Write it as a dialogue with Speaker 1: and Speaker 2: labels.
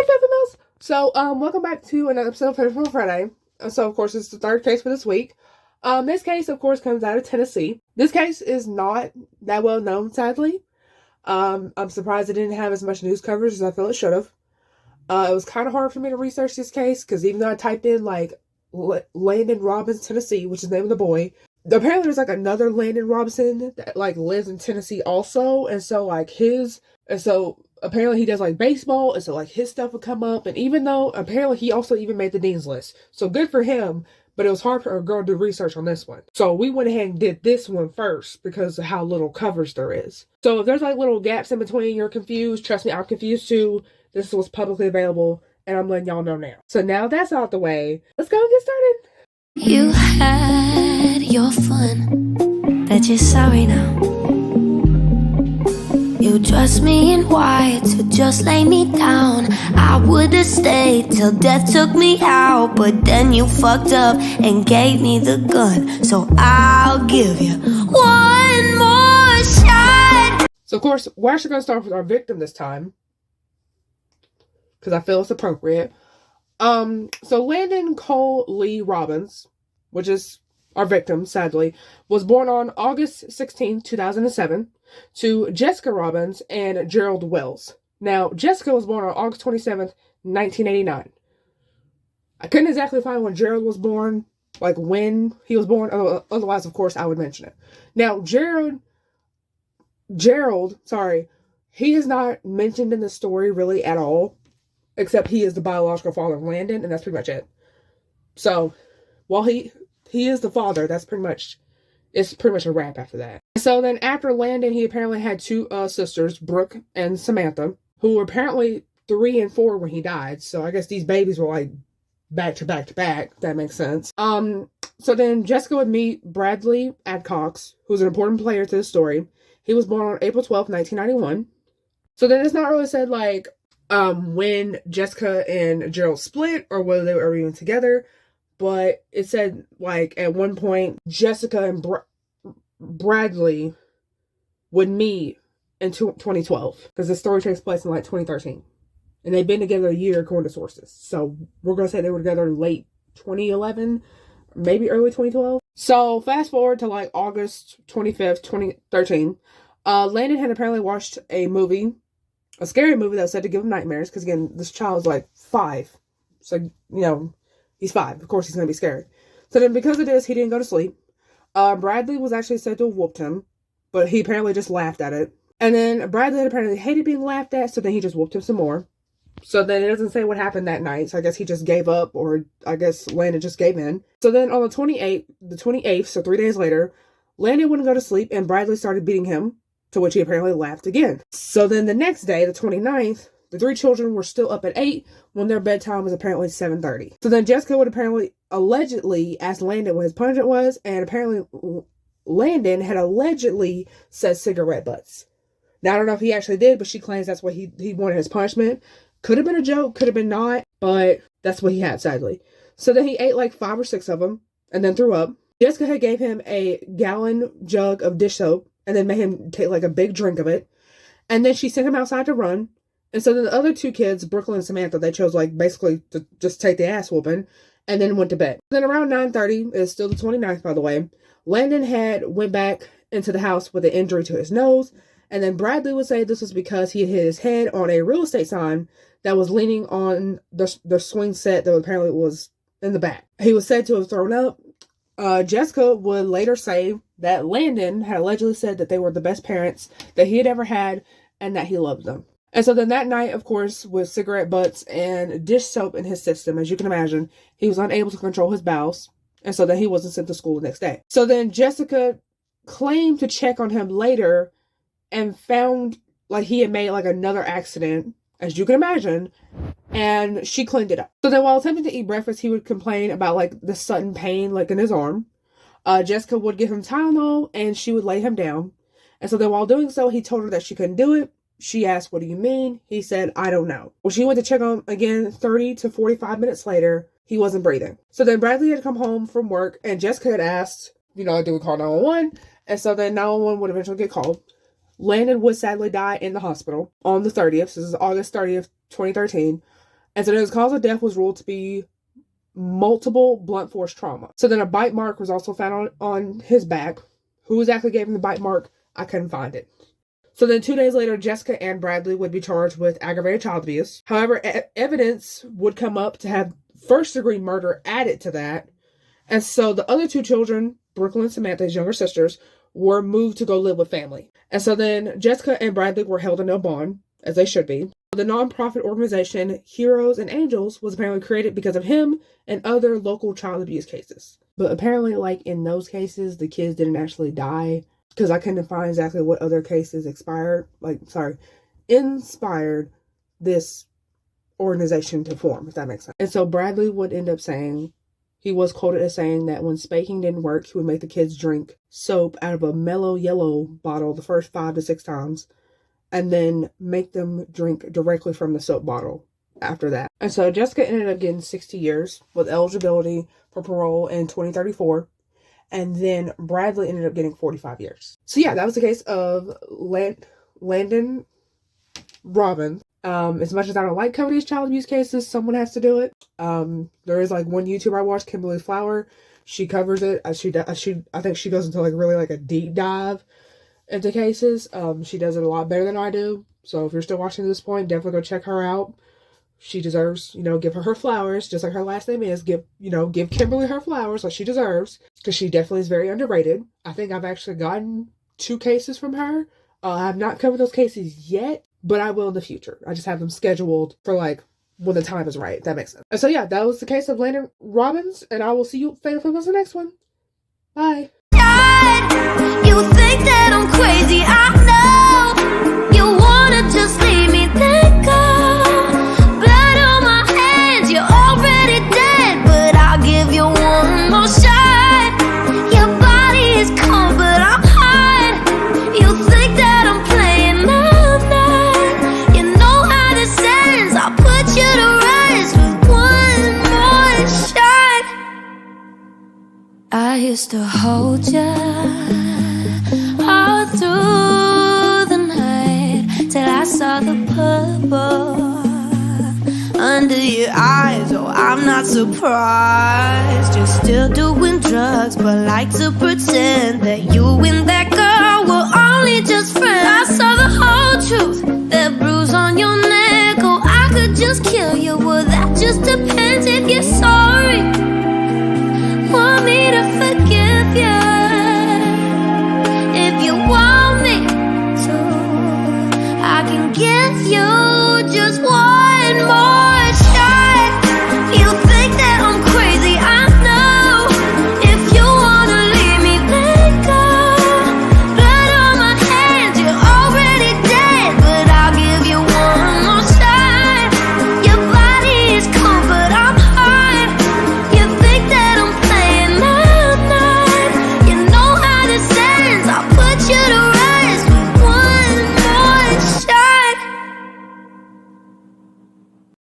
Speaker 1: Hey, Females! So, welcome back to another episode of Finish Friday. So, of course, it's the third case for this week. This case, of course, comes out of Tennessee. This case is not that well known, sadly. I'm surprised it didn't have as much news coverage as I feel it should have. It was kind of hard for me to research this case, because even though I typed in, Landon Robbins, Tennessee, which is the name of the boy, apparently there's, another Landon Robinson that, lives in Tennessee also, and so, apparently he does baseball, and so his stuff would come up, and even though apparently he also even made the dean's list, so good for him, but it was hard for a girl to do research on this one. So we went ahead and did this one first because of how little coverage there is. So if there's little gaps in between, you're confused, trust me, I'm confused too. This was publicly available, and I'm letting y'all know now. So now that's out the way, let's go and get started.
Speaker 2: You had your fun, bet you're sorry now. You dressed me in white to just lay me down. I would've stayed till death took me out, but then you fucked up and gave me the gun. So I'll give you one more shot.
Speaker 1: So of course, we're actually going to start with our victim this time, because I feel it's appropriate. So Landon Cole Lee Robbins, which is our victim, sadly, was born on August 16, 2007, to Jessica Robbins and Gerald Wells. Now, Jessica was born on August 27th, 1989. I couldn't exactly find when Gerald was born, when he was born, otherwise, of course, I would mention it. Now, Gerald, he is not mentioned in the story really at all, except he is the biological father of Landon, and that's pretty much it. So, while he is the father, it's pretty much a wrap after that. So then after Landon, he apparently had two sisters, Brooke and Samantha, who were apparently 3 and 4 when he died. So I guess these babies were back to back to back, if that makes sense. So then Jessica would meet Bradley Adcox, who's an important player to the story. He was born on April 12th, 1991. So then it's not really said when Jessica and Gerald split or whether they were ever even together. But it said, at one point, Jessica and Bradley would meet in 2012. Because the story takes place in, 2013. And they've been together a year, according to sources. So, we're going to say they were together in late 2011, maybe early 2012. So, fast forward to, August 25th, 2013. Landon had apparently watched a scary movie that was said to give him nightmares. Because, again, this child is, 5. So, he's 5. Of course, he's going to be scared. So then, because of this, he didn't go to sleep. Bradley was actually said to have whooped him, but he apparently just laughed at it. And then Bradley apparently hated being laughed at, so then he just whooped him some more. So then it doesn't say what happened that night, so I guess he just gave up, or I guess Landon just gave in. So then on the 28th, so 3 days later, Landon wouldn't go to sleep, and Bradley started beating him, to which he apparently laughed again. So then the next day, the 29th, the 3 children were still up at 8 when their bedtime was apparently 7:30. So then Jessica would allegedly ask Landon what his punishment was, and apparently Landon had allegedly said cigarette butts. Now, I don't know if he actually did, but she claims that's what he wanted his punishment. Could have been a joke, could have been not, but that's what he had, sadly. So then he ate 5 or 6 of them, and then threw up. Jessica had gave him a gallon jug of dish soap, and then made him take a big drink of it. And then she sent him outside to run. And so then the other 2 kids, Brooklyn and Samantha, they chose basically to just take the ass whooping and then went to bed. Then around 9:30, it's still the 29th, by the way, Landon went back into the house with an injury to his nose. And then Bradley would say this was because he had hit his head on a real estate sign that was leaning on the swing set that apparently was in the back. He was said to have thrown up. Jessica would later say that Landon had allegedly said that they were the best parents that he had ever had and that he loved them. And so then that night, of course, with cigarette butts and dish soap in his system, as you can imagine, he was unable to control his bowels. And so then he wasn't sent to school the next day. So then Jessica claimed to check on him later and found he had made another accident, as you can imagine, and she cleaned it up. So then while attempting to eat breakfast, he would complain about the sudden pain in his arm. Jessica would give him Tylenol and she would lay him down. And so then while doing so, he told her that she couldn't do it. She asked, "What do you mean?" He said, "I don't know." Well, she went to check on him again 30 to 45 minutes later. He wasn't breathing. So then Bradley had come home from work and Jessica had asked, do we call 911? And so then 911 would eventually get called. Landon would sadly die in the hospital on the 30th. So this is August 30th, 2013. And so his cause of death was ruled to be multiple blunt force trauma. So then a bite mark was also found on his back. Who exactly gave him the bite mark? I couldn't find it. So then 2 days later, Jessica and Bradley would be charged with aggravated child abuse. However, evidence would come up to have first-degree murder added to that. And so the other 2 children, Brooklyn and Samantha, his younger sisters, were moved to go live with family. And so then Jessica and Bradley were held in no bond, as they should be. The nonprofit organization Heroes and Angels was apparently created because of him and other local child abuse cases. But apparently, like in those cases, the kids didn't actually die, because I couldn't find exactly what other cases inspired this organization to form, if that makes sense. And so Bradley would end up saying, he was quoted as saying that when spanking didn't work, he would make the kids drink soap out of a mellow yellow bottle the first 5 to 6 times, and then make them drink directly from the soap bottle after that. And so Jessica ended up getting 60 years with eligibility for parole in 2034. And then Bradley ended up getting 45 years. So yeah, that was the case of Landon Robbins. As much as I don't like covering these child abuse cases, someone has to do it. There is like one YouTuber I watch, Kimberly Flower. She covers it. I think she goes into like really like a deep dive into cases. She does it a lot better than I do. So if you're still watching at this point, definitely go check her out. She deserves, give her flowers, just like her last name is. Give Kimberly her flowers like she deserves, because she definitely is very underrated. I think I've actually gotten 2 cases from her. I have not covered those cases yet, but I will in the future. I just have them scheduled for like when the time is right. If that makes sense. And so yeah, that was the case of Landon Robbins, and I will see you Fatal Flippers the next one. Bye.
Speaker 2: You think that I'm crazy, I know. You wanna just leave me there, go. Blood on my hands, you're already dead, but I'll give you one more shot. Your body is cold, but I'm hot. You think that I'm playing, I'm not. You know how this ends, I'll put you to rest with one more shot. I used to hold you all through the night, till I saw the purple under your eyes. Oh, I'm not surprised. You're still doing drugs, but like to pretend that you and that girl were only just friends. I saw the whole truth, that bruise on your neck. Oh, I could just